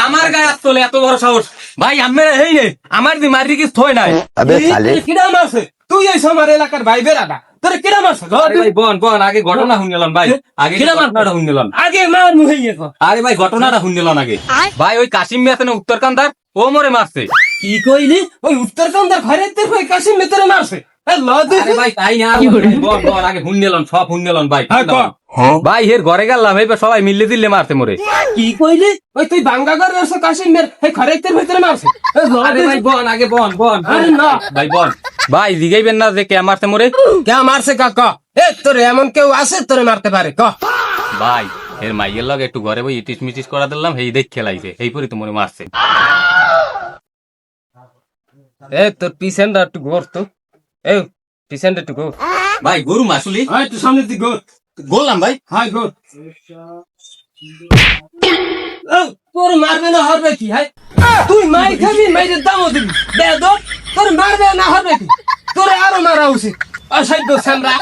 আমার গায়ে হাত তোলে এত বড় সাহস ভাই আমার এই নে আমার দি মারি কি থই নাই কিরা মারছে তুই এই আমার এলাকার ভাই বেরাদা তোরে কিরা মারছে ভাই বন বন আগে ঘটনা শুনলাম ভাই আগে ঘটনাটা শুনলাম আগে মার মুহিয়ে আরে ভাই ঘটনাটা শুনলাম আগে ভাই ওই কাশিম মেতে না উত্তরকান্দার ও মরে মারছে কি কইলি ওই উত্তরকান্দার ঘরেতে ওই কাশিম মেতে মারছে ভাই তাই না বন বন আগে শুনলাম সব শুনলাম ভাই ভাই এর ঘরে গেলাম এইবার সবাই মিললে দিল্লে মারতে মরে কি কইলি ওই তুই বাঙ্গা ঘর আসো কাশিমের এই ঘরের ভিতরে মারছে আরে ভাই বন আগে বন বন আরে না ভাই বন ভাই জিগাইবেন না যে কে মারতে মরে কে মারছে কাকা এ তোর এমন কেউ আছে তোরে মারতে পারে ক ভাই এর মাইয়ের লগে একটু ঘরে বই ইটিস মিটিস করা দিলাম এই দেখ খেলাইছে এই পরি তো মরে মারছে এ তোর পিছনটা একটু ঘর তো এ পিছনটা একটু ঘর ভাই গরু মাসুলি হ্যাঁ তুই সামনে দিক ঘর বললাম ভাই হাই ঘর তোর মারবে না হরবে কি হাই তুই মাই খাবি মাইরে দামও দিবি দে দো তোর মারবে না হরবে কি তোরে আরো মারা উচিত অসাধ্য সামরা